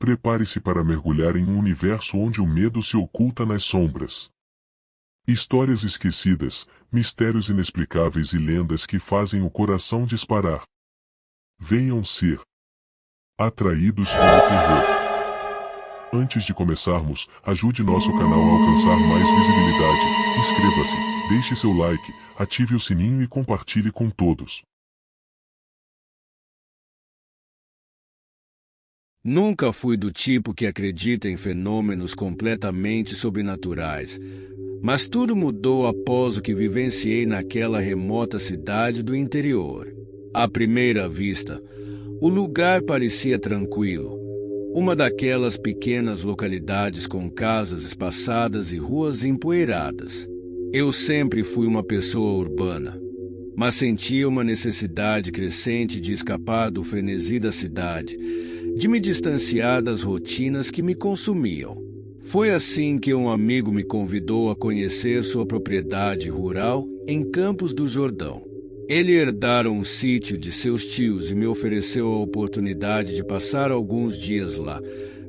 Prepare-se para mergulhar em um universo onde o medo se oculta nas sombras. Histórias esquecidas, mistérios inexplicáveis e lendas que fazem o coração disparar. Venham ser atraídos pelo terror. Antes de começarmos, ajude nosso canal a alcançar mais visibilidade. Inscreva-se, deixe seu like, ative o sininho e compartilhe com todos. Nunca fui do tipo que acredita em fenômenos completamente sobrenaturais, mas tudo mudou após o que vivenciei naquela remota cidade do interior. À primeira vista, o lugar parecia tranquilo, uma daquelas pequenas localidades com casas espaçadas e ruas empoeiradas. Eu sempre fui uma pessoa urbana, mas sentia uma necessidade crescente de escapar do frenesi da cidade, de me distanciar das rotinas que me consumiam. Foi assim que um amigo me convidou a conhecer sua propriedade rural em Campos do Jordão. Ele herdara um sítio de seus tios e me ofereceu a oportunidade de passar alguns dias lá,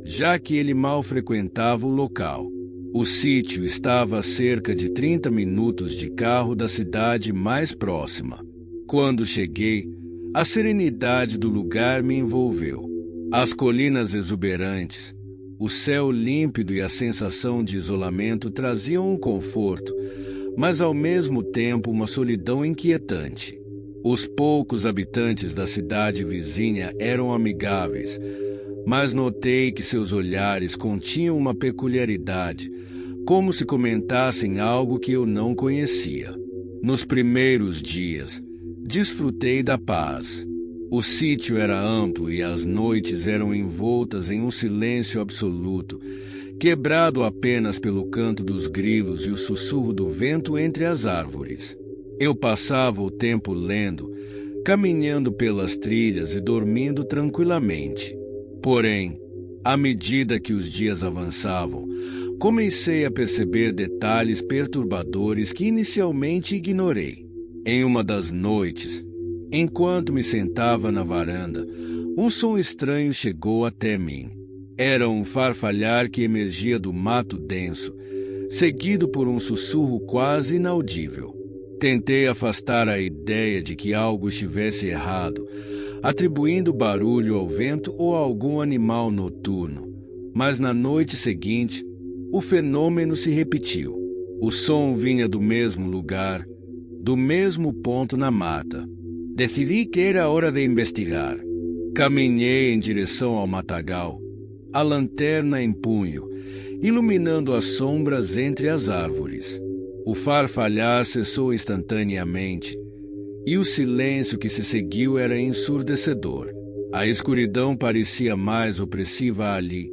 já que ele mal frequentava o local. O sítio estava a cerca de 30 minutos de carro da cidade mais próxima. Quando cheguei, a serenidade do lugar me envolveu. As colinas exuberantes, o céu límpido e a sensação de isolamento traziam um conforto, mas ao mesmo tempo uma solidão inquietante. Os poucos habitantes da cidade vizinha eram amigáveis, mas notei que seus olhares continham uma peculiaridade, como se comentassem algo que eu não conhecia. Nos primeiros dias, desfrutei da paz. O sítio era amplo e as noites eram envoltas em um silêncio absoluto, quebrado apenas pelo canto dos grilos e o sussurro do vento entre as árvores. Eu passava o tempo lendo, caminhando pelas trilhas e dormindo tranquilamente. Porém, à medida que os dias avançavam, comecei a perceber detalhes perturbadores que inicialmente ignorei. Em uma das noites, enquanto me sentava na varanda, um som estranho chegou até mim. Era um farfalhar que emergia do mato denso, seguido por um sussurro quase inaudível. Tentei afastar a ideia de que algo estivesse errado, atribuindo o barulho ao vento ou a algum animal noturno. Mas na noite seguinte, o fenômeno se repetiu. O som vinha do mesmo lugar, do mesmo ponto na mata. Decidi que era hora de investigar. Caminhei em direção ao matagal, a lanterna em punho, iluminando as sombras entre as árvores. O farfalhar cessou instantaneamente, e o silêncio que se seguiu era ensurdecedor. A escuridão parecia mais opressiva ali.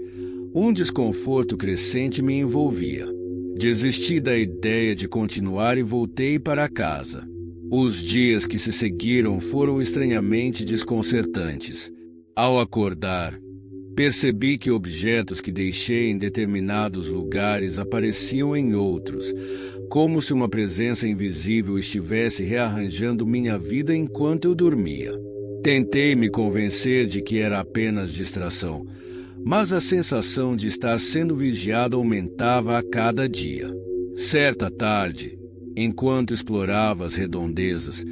Um desconforto crescente me envolvia. Desisti da ideia de continuar e voltei para casa. Os dias que se seguiram foram estranhamente desconcertantes. Ao acordar, percebi que objetos que deixei em determinados lugares apareciam em outros, como se uma presença invisível estivesse rearranjando minha vida enquanto eu dormia. Tentei me convencer de que era apenas distração, mas a sensação de estar sendo vigiado aumentava a cada dia. Certa tarde, enquanto explorava as redondezas,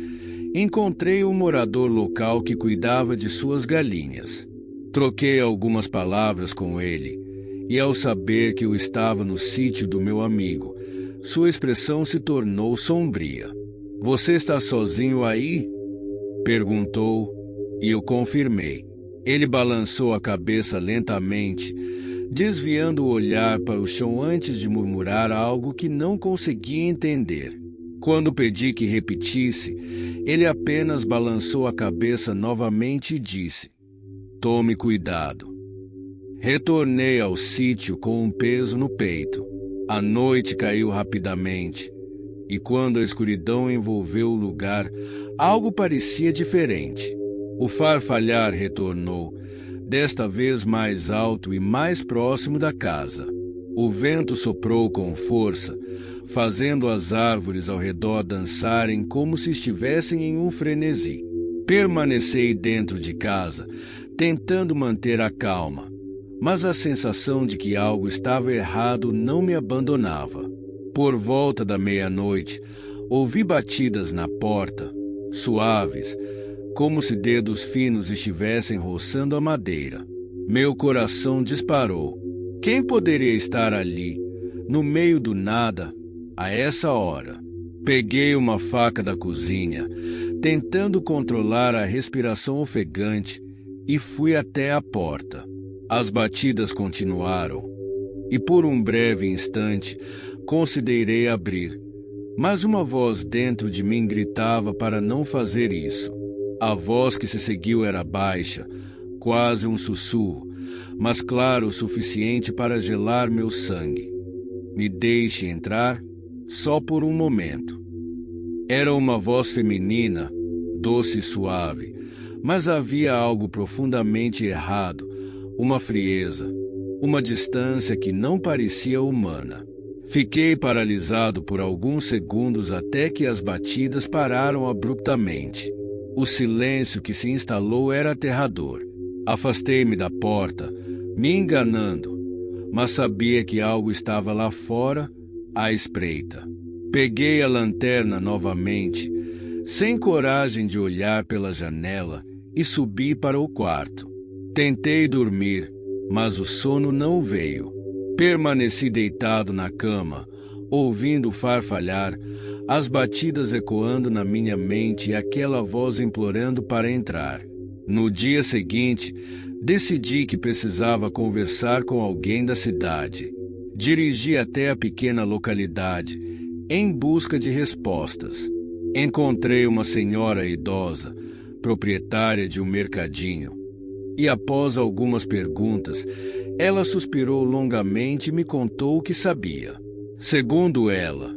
encontrei um morador local que cuidava de suas galinhas. Troquei algumas palavras com ele, e ao saber que eu estava no sítio do meu amigo, sua expressão se tornou sombria. "Você está sozinho aí?" perguntou, e eu confirmei. Ele balançou a cabeça lentamente, desviando o olhar para o chão antes de murmurar algo que não conseguia entender. Quando pedi que repetisse, ele apenas balançou a cabeça novamente e disse: "Tome cuidado." Retornei ao sítio com um peso no peito. A noite caiu rapidamente, e quando a escuridão envolveu o lugar, algo parecia diferente. O farfalhar retornou, desta vez mais alto e mais próximo da casa. O vento soprou com força, fazendo as árvores ao redor dançarem como se estivessem em um frenesi. Permaneci dentro de casa, tentando manter a calma, mas a sensação de que algo estava errado não me abandonava. Por volta da meia-noite, ouvi batidas na porta, suaves, como se dedos finos estivessem roçando a madeira. Meu coração disparou. Quem poderia estar ali, no meio do nada, a essa hora? Peguei uma faca da cozinha, tentando controlar a respiração ofegante, e fui até a porta. As batidas continuaram, e por um breve instante considerei abrir, mas uma voz dentro de mim gritava para não fazer isso. A voz que se seguiu era baixa, quase um sussurro, mas claro o suficiente para gelar meu sangue. Me deixe entrar, só por um momento. Era uma voz feminina, doce e suave, mas havia algo profundamente errado, uma frieza, uma distância que não parecia humana. Fiquei paralisado por alguns segundos até que as batidas pararam abruptamente. O silêncio que se instalou era aterrador. Afastei-me da porta, me enganando, mas sabia que algo estava lá fora, à espreita. Peguei a lanterna novamente, sem coragem de olhar pela janela, e subi para o quarto. Tentei dormir, mas o sono não veio. Permaneci deitado na cama, ouvindo farfalhar, as batidas ecoando na minha mente e aquela voz implorando para entrar. No dia seguinte, decidi que precisava conversar com alguém da cidade. Dirigi até a pequena localidade, em busca de respostas. Encontrei uma senhora idosa, proprietária de um mercadinho, e após algumas perguntas, ela suspirou longamente e me contou o que sabia. Segundo ela,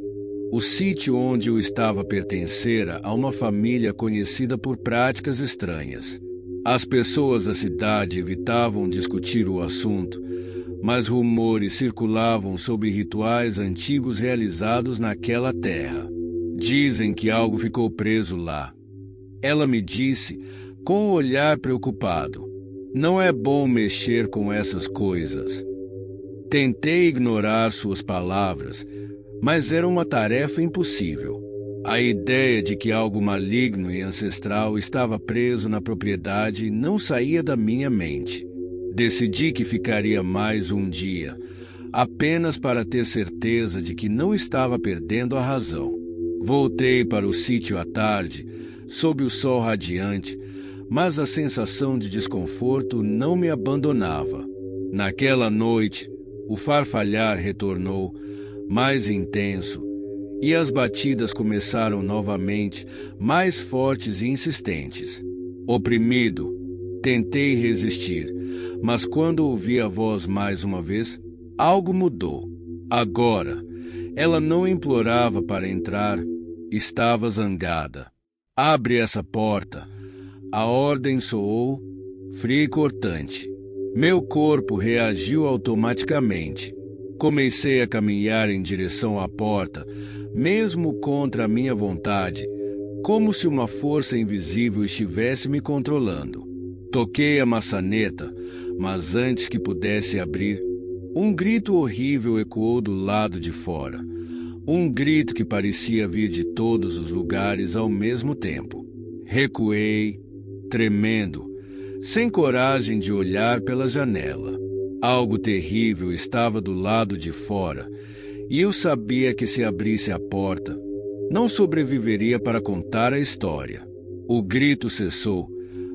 o sítio onde eu estava pertencera a uma família conhecida por práticas estranhas. As pessoas da cidade evitavam discutir o assunto, mas rumores circulavam sobre rituais antigos realizados naquela terra. Dizem que algo ficou preso lá. Ela me disse, com um olhar preocupado: não é bom mexer com essas coisas. Tentei ignorar suas palavras, mas era uma tarefa impossível. A ideia de que algo maligno e ancestral estava preso na propriedade não saía da minha mente. Decidi que ficaria mais um dia, apenas para ter certeza de que não estava perdendo a razão. Voltei para o sítio à tarde, sob o sol radiante, mas a sensação de desconforto não me abandonava. Naquela noite, o farfalhar retornou, mais intenso, e as batidas começaram novamente, mais fortes e insistentes. Oprimido, tentei resistir, mas quando ouvi a voz mais uma vez, algo mudou. Agora, ela não implorava para entrar, estava zangada. Abre essa porta. A ordem soou, fria e cortante. Meu corpo reagiu automaticamente. Comecei a caminhar em direção à porta, mesmo contra a minha vontade, como se uma força invisível estivesse me controlando. Toquei a maçaneta, mas antes que pudesse abrir, um grito horrível ecoou do lado de fora. Um grito que parecia vir de todos os lugares ao mesmo tempo. Recuei, tremendo, sem coragem de olhar pela janela. Algo terrível estava do lado de fora, e eu sabia que se abrisse a porta, não sobreviveria para contar a história. O grito cessou,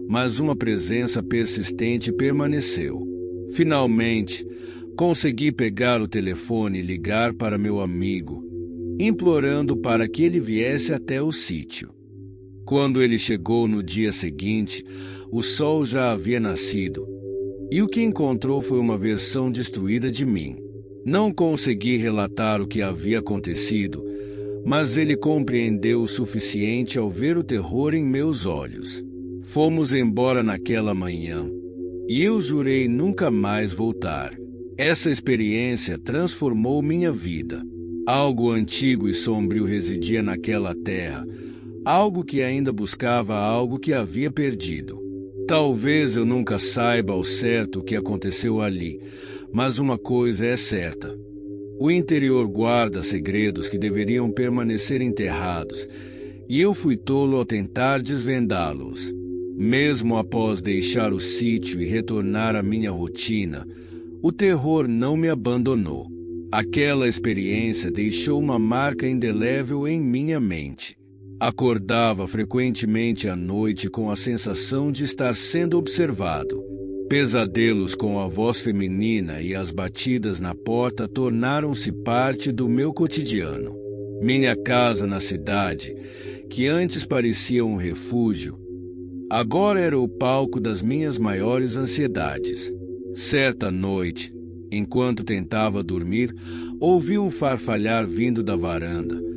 mas uma presença persistente permaneceu. Finalmente, consegui pegar o telefone e ligar para meu amigo, implorando para que ele viesse até o sítio. Quando ele chegou no dia seguinte, o sol já havia nascido, e o que encontrou foi uma versão destruída de mim. Não consegui relatar o que havia acontecido, mas ele compreendeu o suficiente ao ver o terror em meus olhos. Fomos embora naquela manhã, e eu jurei nunca mais voltar. Essa experiência transformou minha vida. Algo antigo e sombrio residia naquela terra, algo que ainda buscava algo que havia perdido. Talvez eu nunca saiba ao certo o que aconteceu ali, mas uma coisa é certa. O interior guarda segredos que deveriam permanecer enterrados, e eu fui tolo ao tentar desvendá-los. Mesmo após deixar o sítio e retornar à minha rotina, o terror não me abandonou. Aquela experiência deixou uma marca indelével em minha mente. Acordava frequentemente à noite com a sensação de estar sendo observado. Pesadelos com a voz feminina e as batidas na porta tornaram-se parte do meu cotidiano. Minha casa na cidade, que antes parecia um refúgio, agora era o palco das minhas maiores ansiedades. Certa noite, enquanto tentava dormir, ouvi um farfalhar vindo da varanda.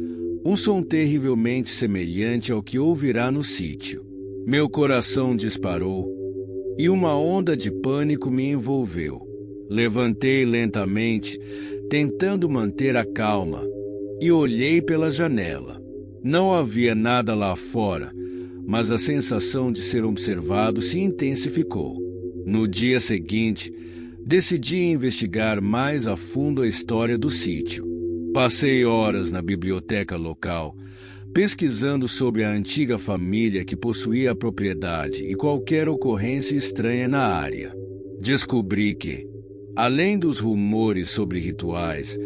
Um som terrivelmente semelhante ao que ouvirá no sítio. Meu coração disparou e uma onda de pânico me envolveu. Levantei lentamente, tentando manter a calma, e olhei pela janela. Não havia nada lá fora, mas a sensação de ser observado se intensificou. No dia seguinte, decidi investigar mais a fundo a história do sítio. Passei horas na biblioteca local, pesquisando sobre a antiga família que possuía a propriedade e qualquer ocorrência estranha na área. Descobri que, além dos rumores sobre rituais,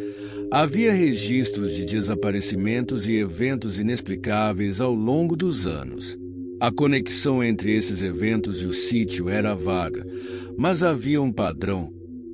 havia registros de desaparecimentos e eventos inexplicáveis ao longo dos anos. A conexão entre esses eventos e o sítio era vaga, mas havia um padrão: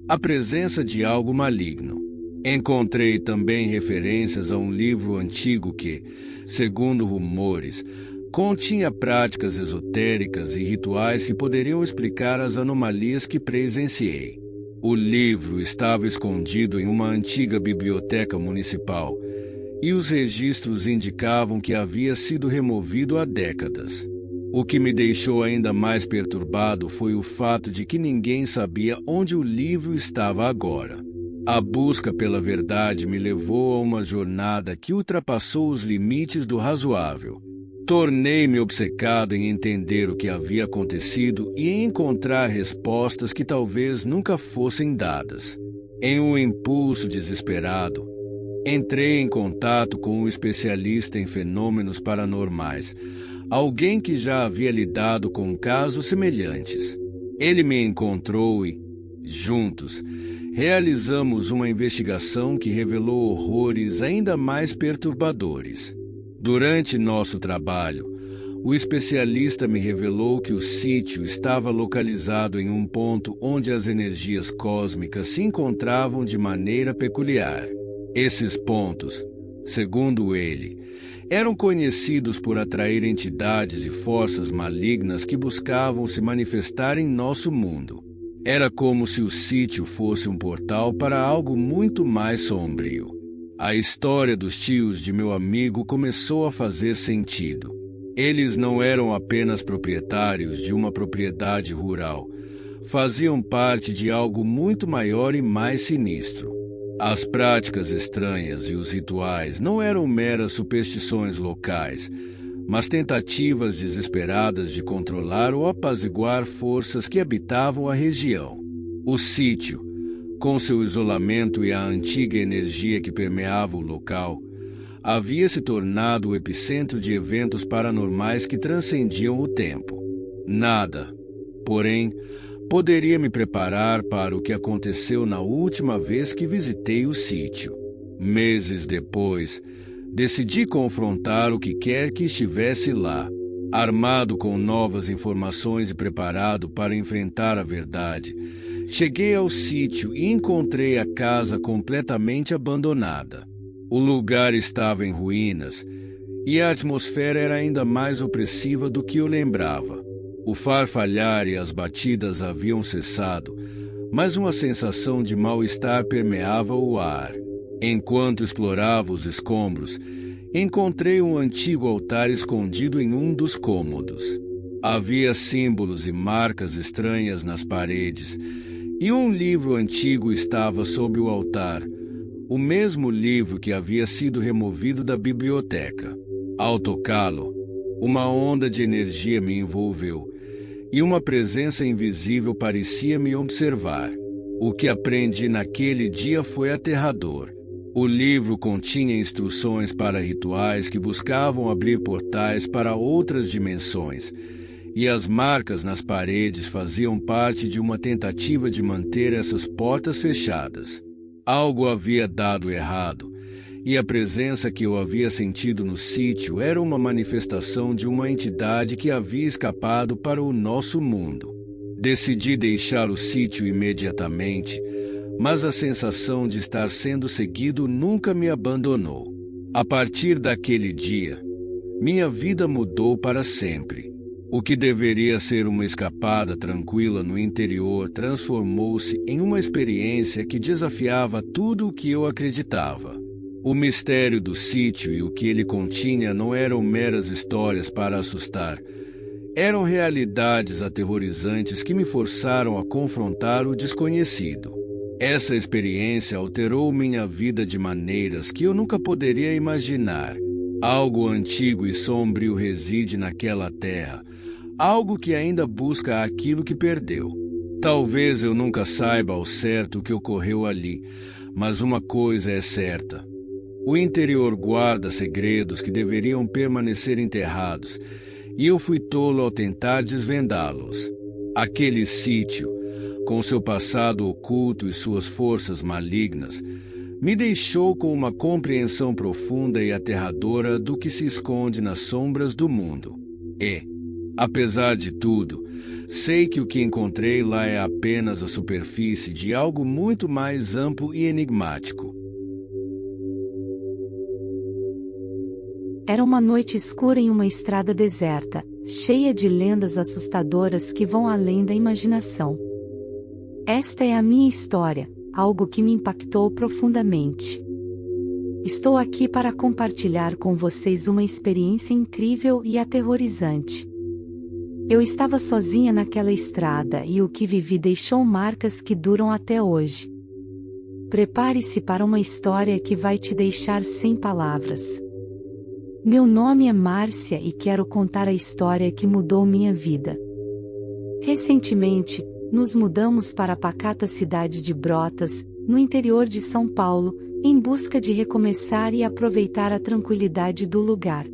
a presença de algo maligno. Encontrei também referências a um livro antigo que, segundo rumores, continha práticas esotéricas e rituais que poderiam explicar as anomalias que presenciei. O livro estava escondido em uma antiga biblioteca municipal e os registros indicavam que havia sido removido há décadas. O que me deixou ainda mais perturbado foi o fato de que ninguém sabia onde o livro estava agora. A busca pela verdade me levou a uma jornada que ultrapassou os limites do razoável. Tornei-me obcecado em entender o que havia acontecido e em encontrar respostas que talvez nunca fossem dadas. Em um impulso desesperado, entrei em contato com um especialista em fenômenos paranormais, alguém que já havia lidado com casos semelhantes. Ele me encontrou e, juntos, realizamos uma investigação que revelou horrores ainda mais perturbadores. Durante nosso trabalho, o especialista me revelou que o sítio estava localizado em um ponto onde as energias cósmicas se encontravam de maneira peculiar. Esses pontos, segundo ele, eram conhecidos por atrair entidades e forças malignas que buscavam se manifestar em nosso mundo. Era como se o sítio fosse um portal para algo muito mais sombrio. A história dos tios de meu amigo começou a fazer sentido. Eles não eram apenas proprietários de uma propriedade rural. Faziam parte de algo muito maior e mais sinistro. As práticas estranhas e os rituais não eram meras superstições locais, mas tentativas desesperadas de controlar ou apaziguar forças que habitavam a região. O sítio, com seu isolamento e a antiga energia que permeava o local, havia se tornado o epicentro de eventos paranormais que transcendiam o tempo. Nada, porém, poderia me preparar para o que aconteceu na última vez que visitei o sítio. Meses depois, decidi confrontar o que quer que estivesse lá. Armado com novas informações e preparado para enfrentar a verdade, cheguei ao sítio e encontrei a casa completamente abandonada. O lugar estava em ruínas e a atmosfera era ainda mais opressiva do que eu lembrava. O farfalhar e as batidas haviam cessado, mas uma sensação de mal-estar permeava o ar. Enquanto explorava os escombros, encontrei um antigo altar escondido em um dos cômodos. Havia símbolos e marcas estranhas nas paredes, e um livro antigo estava sob o altar, o mesmo livro que havia sido removido da biblioteca. Ao tocá-lo, uma onda de energia me envolveu, e uma presença invisível parecia me observar. O que aprendi naquele dia foi aterrador. O livro continha instruções para rituais que buscavam abrir portais para outras dimensões, e as marcas nas paredes faziam parte de uma tentativa de manter essas portas fechadas. Algo havia dado errado, e a presença que eu havia sentido no sítio era uma manifestação de uma entidade que havia escapado para o nosso mundo. Decidi deixar o sítio imediatamente, mas a sensação de estar sendo seguido nunca me abandonou. A partir daquele dia, minha vida mudou para sempre. O que deveria ser uma escapada tranquila no interior transformou-se em uma experiência que desafiava tudo o que eu acreditava. O mistério do sítio e o que ele continha não eram meras histórias para assustar. Eram realidades aterrorizantes que me forçaram a confrontar o desconhecido. Essa experiência alterou minha vida de maneiras que eu nunca poderia imaginar. Algo antigo e sombrio reside naquela terra, algo que ainda busca aquilo que perdeu. Talvez eu nunca saiba ao certo o que ocorreu ali, mas uma coisa é certa. O interior guarda segredos que deveriam permanecer enterrados, e eu fui tolo ao tentar desvendá-los. Aquele sítio, com seu passado oculto e suas forças malignas, me deixou com uma compreensão profunda e aterradora do que se esconde nas sombras do mundo. E, apesar de tudo, sei que o que encontrei lá é apenas a superfície de algo muito mais amplo e enigmático. Era uma noite escura em uma estrada deserta, cheia de lendas assustadoras que vão além da imaginação. Esta é a minha história, algo que me impactou profundamente. Estou aqui para compartilhar com vocês uma experiência incrível e aterrorizante. Eu estava sozinha naquela estrada e o que vivi deixou marcas que duram até hoje. Prepare-se para uma história que vai te deixar sem palavras. Meu nome é Márcia e quero contar a história que mudou minha vida. Recentemente, nos mudamos para a pacata cidade de Brotas, no interior de São Paulo, em busca de recomeçar e aproveitar a tranquilidade do lugar.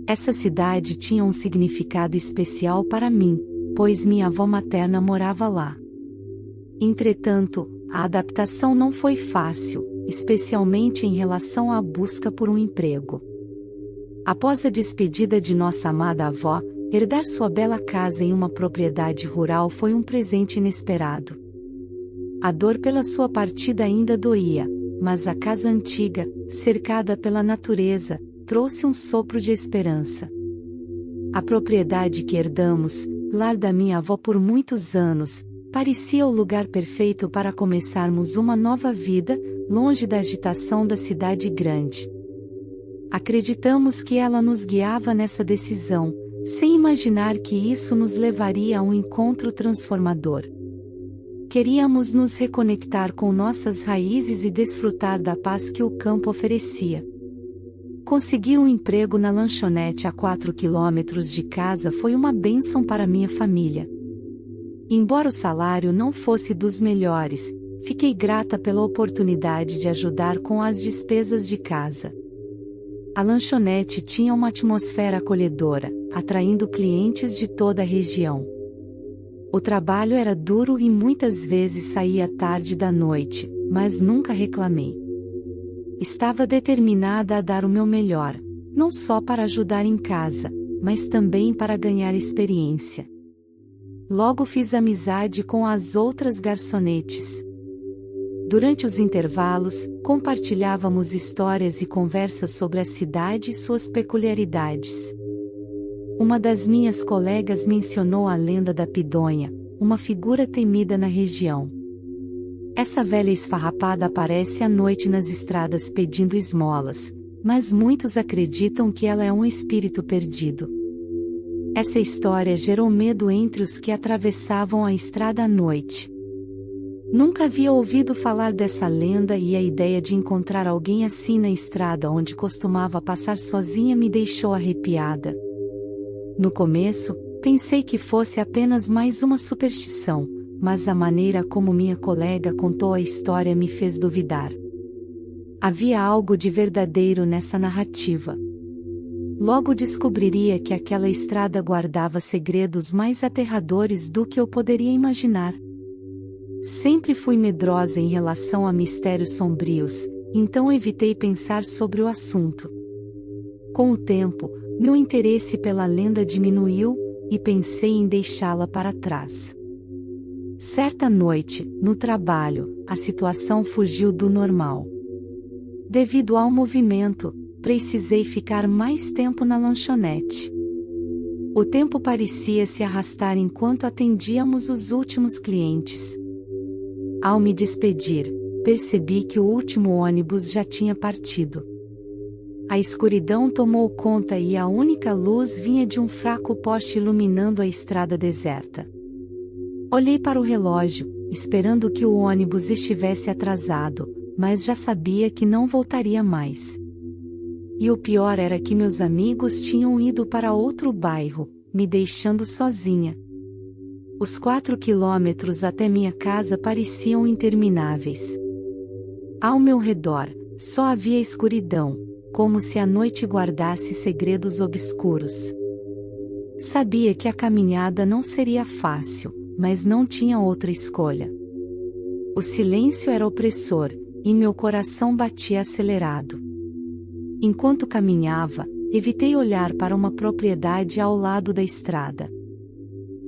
Essa cidade tinha um significado especial para mim, pois minha avó materna morava lá. Entretanto, a adaptação não foi fácil, especialmente em relação à busca por um emprego. Após a despedida de nossa amada avó, herdar sua bela casa em uma propriedade rural foi um presente inesperado. A dor pela sua partida ainda doía, mas a casa antiga, cercada pela natureza, trouxe um sopro de esperança. A propriedade que herdamos, lar da minha avó por muitos anos, parecia o lugar perfeito para começarmos uma nova vida, longe da agitação da cidade grande. Acreditamos que ela nos guiava nessa decisão, sem imaginar que isso nos levaria a um encontro transformador. Queríamos nos reconectar com nossas raízes e desfrutar da paz que o campo oferecia. Conseguir um emprego na lanchonete a 4 quilômetros de casa foi uma bênção para minha família. Embora o salário não fosse dos melhores, fiquei grata pela oportunidade de ajudar com as despesas de casa. A lanchonete tinha uma atmosfera acolhedora, atraindo clientes de toda a região. O trabalho era duro e muitas vezes saía tarde da noite, mas nunca reclamei. Estava determinada a dar o meu melhor, não só para ajudar em casa, mas também para ganhar experiência. Logo fiz amizade com as outras garçonetes. Durante os intervalos, compartilhávamos histórias e conversas sobre a cidade e suas peculiaridades. Uma das minhas colegas mencionou a lenda da Pidonha, uma figura temida na região. Essa velha esfarrapada aparece à noite nas estradas pedindo esmolas, mas muitos acreditam que ela é um espírito perdido. Essa história gerou medo entre os que atravessavam a estrada à noite. Nunca havia ouvido falar dessa lenda e a ideia de encontrar alguém assim na estrada onde costumava passar sozinha me deixou arrepiada. No começo, Pensei que fosse apenas mais uma superstição, mas a maneira como minha colega contou a história me fez duvidar. Havia algo de verdadeiro nessa narrativa. Logo descobriria que aquela estrada guardava segredos mais aterradores do que eu poderia imaginar. Sempre fui medrosa em relação a mistérios sombrios, então evitei pensar sobre o assunto. Com o tempo, meu interesse pela lenda diminuiu, e pensei em deixá-la para trás. Certa noite, no trabalho, a situação fugiu do normal. Devido ao movimento, precisei ficar mais tempo na lanchonete. O tempo parecia se arrastar enquanto atendíamos os últimos clientes. Ao me despedir, percebi que o último ônibus já tinha partido. A escuridão tomou conta e a única luz vinha de um fraco poste iluminando a estrada deserta. Olhei para o relógio, esperando que o ônibus estivesse atrasado, mas já sabia que não voltaria mais. E o pior era que meus amigos tinham ido para outro bairro, me deixando sozinha. Os 4 quilômetros até minha casa pareciam intermináveis. Ao meu redor, só havia escuridão, como se a noite guardasse segredos obscuros. Sabia que a caminhada não seria fácil, mas não tinha outra escolha. O silêncio era opressor, e meu coração batia acelerado. Enquanto caminhava, evitei olhar para uma propriedade ao lado da estrada.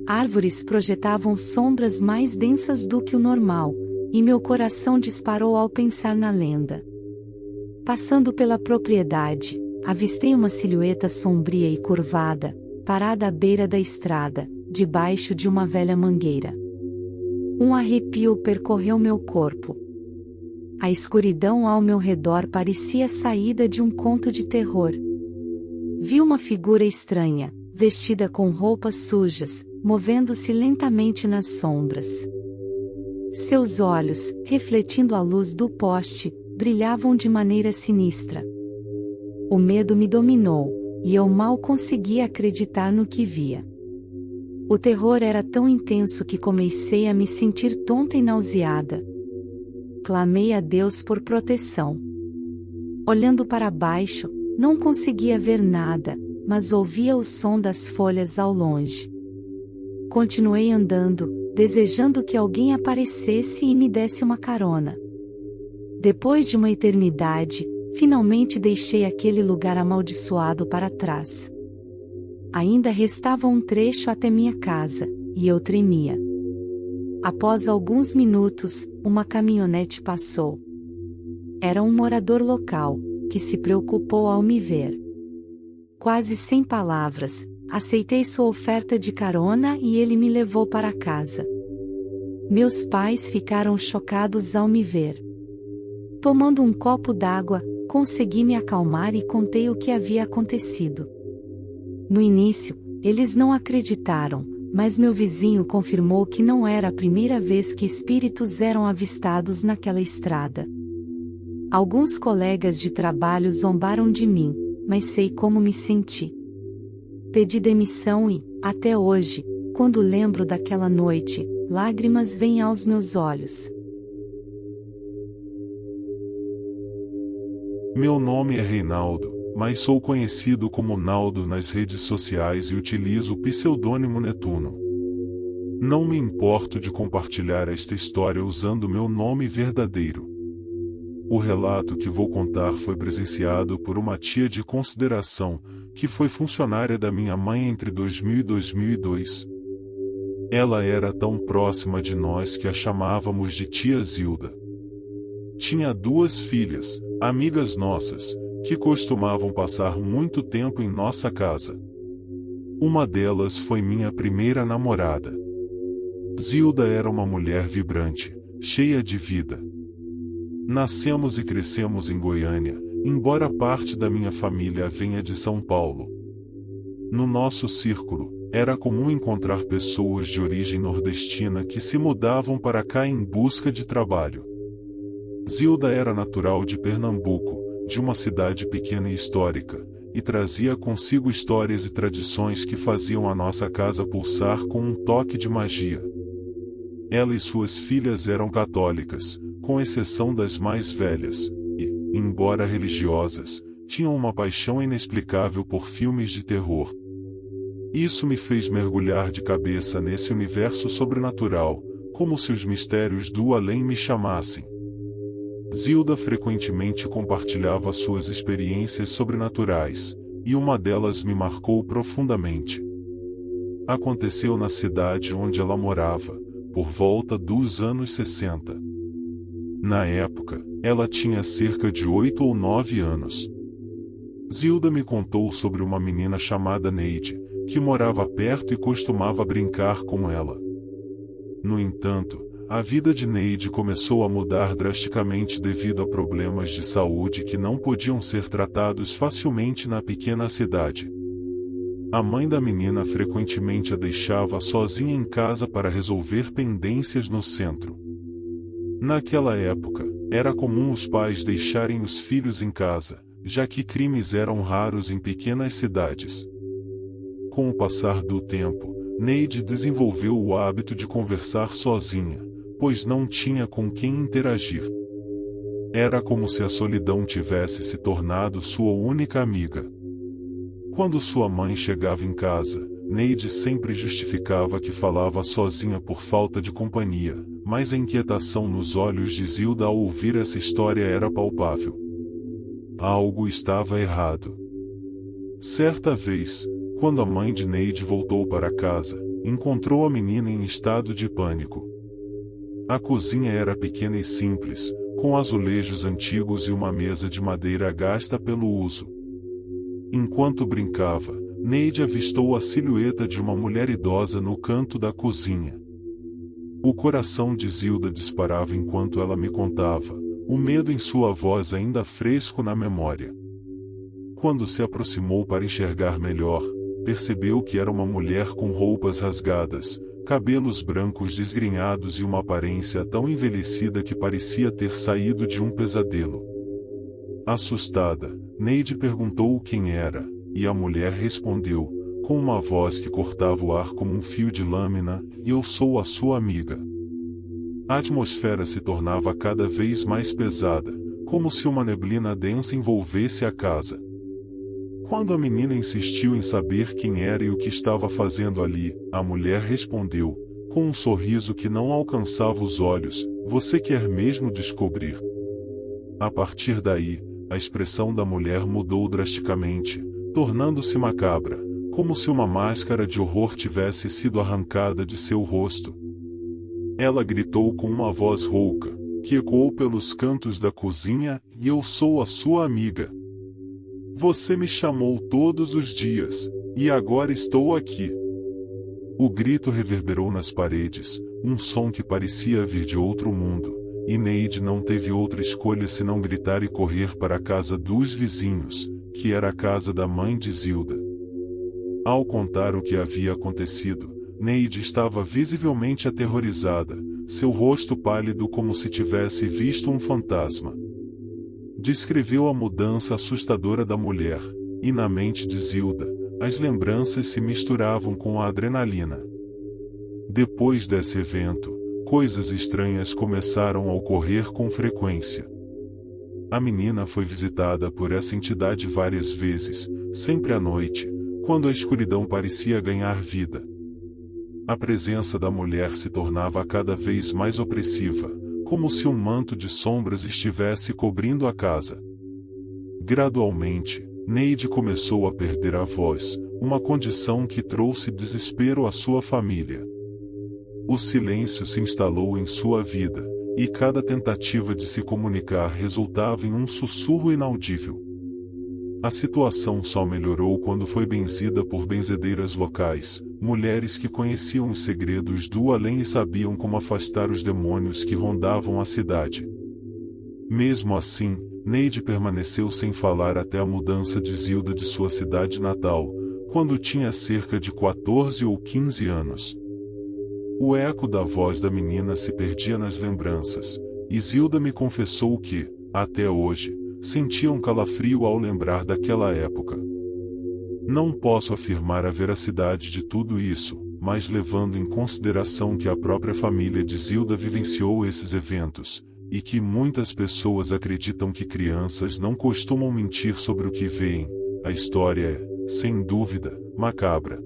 Árvores projetavam sombras mais densas do que o normal, e meu coração disparou ao pensar na lenda. Passando pela propriedade, avistei uma silhueta sombria e curvada, parada à beira da estrada, debaixo de uma velha mangueira. Um arrepio percorreu meu corpo. A escuridão ao meu redor parecia saída de um conto de terror. Vi uma figura estranha, vestida com roupas sujas, movendo-se lentamente nas sombras. Seus olhos, refletindo a luz do poste, brilhavam de maneira sinistra. O medo me dominou, e eu mal conseguia acreditar no que via. O terror era tão intenso que comecei a me sentir tonta e nauseada. Clamei a Deus por proteção. Olhando para baixo, não conseguia ver nada, mas ouvia o som das folhas ao longe. Continuei andando, desejando que alguém aparecesse e me desse uma carona. Depois de uma eternidade, finalmente deixei aquele lugar amaldiçoado para trás. Ainda restava um trecho até minha casa, e eu tremia. Após alguns minutos, uma caminhonete passou. Era um morador local, que se preocupou ao me ver. Quase sem palavras, aceitei sua oferta de carona e ele me levou para casa. Meus pais ficaram chocados ao me ver. Tomando um copo d'água, consegui me acalmar e contei o que havia acontecido. No início, eles não acreditaram, mas meu vizinho confirmou que não era a primeira vez que espíritos eram avistados naquela estrada. Alguns colegas de trabalho zombaram de mim, mas sei como me senti. Pedi demissão e, até hoje, quando lembro daquela noite, lágrimas vêm aos meus olhos. Meu nome é Reinaldo, mas sou conhecido como Naldo nas redes sociais e utilizo o pseudônimo Netuno. Não me importo de compartilhar esta história usando meu nome verdadeiro. O relato que vou contar foi presenciado por uma tia de consideração, que foi funcionária da minha mãe entre 2000 e 2002. Ela era tão próxima de nós que a chamávamos de tia Zilda. Tinha 2 filhas, amigas nossas, que costumavam passar muito tempo em nossa casa. Uma delas foi minha primeira namorada. Zilda era uma mulher vibrante, cheia de vida. Nascemos e crescemos em Goiânia, embora parte da minha família venha de São Paulo. No nosso círculo, era comum encontrar pessoas de origem nordestina que se mudavam para cá em busca de trabalho. Zilda era natural de Pernambuco, de uma cidade pequena e histórica, e trazia consigo histórias e tradições que faziam a nossa casa pulsar com um toque de magia. Ela e suas filhas eram católicas, com exceção das mais velhas, e, embora religiosas, tinham uma paixão inexplicável por filmes de terror. Isso me fez mergulhar de cabeça nesse universo sobrenatural, como se os mistérios do além me chamassem. Zilda frequentemente compartilhava suas experiências sobrenaturais, e uma delas me marcou profundamente. Aconteceu na cidade onde ela morava, por volta dos anos 60. Na época, ela tinha cerca de 8 ou 9 anos. Zilda me contou sobre uma menina chamada Neide, que morava perto e costumava brincar com ela. No entanto, a vida de Neide começou a mudar drasticamente devido a problemas de saúde que não podiam ser tratados facilmente na pequena cidade. A mãe da menina frequentemente a deixava sozinha em casa para resolver pendências no centro. Naquela época, era comum os pais deixarem os filhos em casa, já que crimes eram raros em pequenas cidades. Com o passar do tempo, Neide desenvolveu o hábito de conversar sozinha, pois não tinha com quem interagir. Era como se a solidão tivesse se tornado sua única amiga. Quando sua mãe chegava em casa, Neide sempre justificava que falava sozinha por falta de companhia, mas a inquietação nos olhos de Zilda ao ouvir essa história era palpável. Algo estava errado. Certa vez, quando a mãe de Neide voltou para casa, encontrou a menina em estado de pânico. A cozinha era pequena e simples, com azulejos antigos e uma mesa de madeira gasta pelo uso. Enquanto brincava, Neide avistou a silhueta de uma mulher idosa no canto da cozinha. O coração de Zilda disparava enquanto ela me contava, o medo em sua voz ainda fresco na memória. Quando se aproximou para enxergar melhor, percebeu que era uma mulher com roupas rasgadas, cabelos brancos desgrenhados e uma aparência tão envelhecida que parecia ter saído de um pesadelo. Assustada, Neide perguntou quem era, e a mulher respondeu, com uma voz que cortava o ar como um fio de lâmina: "Eu sou a sua amiga." A atmosfera se tornava cada vez mais pesada, como se uma neblina densa envolvesse a casa. Quando a menina insistiu em saber quem era e o que estava fazendo ali, a mulher respondeu, com um sorriso que não alcançava os olhos: "Você quer mesmo descobrir?" A partir daí, a expressão da mulher mudou drasticamente, tornando-se macabra, como se uma máscara de horror tivesse sido arrancada de seu rosto. Ela gritou com uma voz rouca, que ecoou pelos cantos da cozinha: "Eu sou a sua amiga. Você me chamou todos os dias, e agora estou aqui." O grito reverberou nas paredes, um som que parecia vir de outro mundo, e Neide não teve outra escolha senão gritar e correr para a casa dos vizinhos, que era a casa da mãe de Zilda. Ao contar o que havia acontecido, Neide estava visivelmente aterrorizada, seu rosto pálido como se tivesse visto um fantasma. Descreveu a mudança assustadora da mulher, e na mente de Zilda, as lembranças se misturavam com a adrenalina. Depois desse evento, coisas estranhas começaram a ocorrer com frequência. A menina foi visitada por essa entidade várias vezes, sempre à noite, quando a escuridão parecia ganhar vida. A presença da mulher se tornava cada vez mais opressiva, como se um manto de sombras estivesse cobrindo a casa. Gradualmente, Neide começou a perder a voz, uma condição que trouxe desespero à sua família. O silêncio se instalou em sua vida, e cada tentativa de se comunicar resultava em um sussurro inaudível. A situação só melhorou quando foi benzida por benzedeiras locais, mulheres que conheciam os segredos do além e sabiam como afastar os demônios que rondavam a cidade. Mesmo assim, Neide permaneceu sem falar até a mudança de Zilda de sua cidade natal, quando tinha cerca de 14 ou 15 anos. O eco da voz da menina se perdia nas lembranças, e Zilda me confessou que, até hoje, sentia um calafrio ao lembrar daquela época. Não posso afirmar a veracidade de tudo isso, mas levando em consideração que a própria família de Zilda vivenciou esses eventos, e que muitas pessoas acreditam que crianças não costumam mentir sobre o que veem, a história é, sem dúvida, macabra.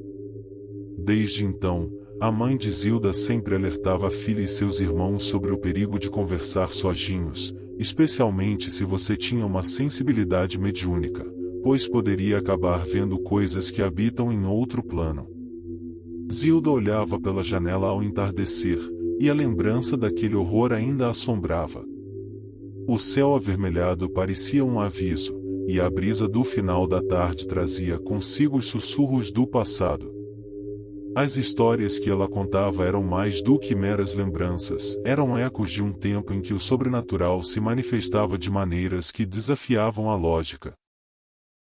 Desde então, a mãe de Zilda sempre alertava a filha e seus irmãos sobre o perigo de conversar sozinhos, especialmente se você tinha uma sensibilidade mediúnica, pois poderia acabar vendo coisas que habitam em outro plano. Zilda olhava pela janela ao entardecer, e a lembrança daquele horror ainda a assombrava. O céu avermelhado parecia um aviso, e a brisa do final da tarde trazia consigo os sussurros do passado. As histórias que ela contava eram mais do que meras lembranças, eram ecos de um tempo em que o sobrenatural se manifestava de maneiras que desafiavam a lógica.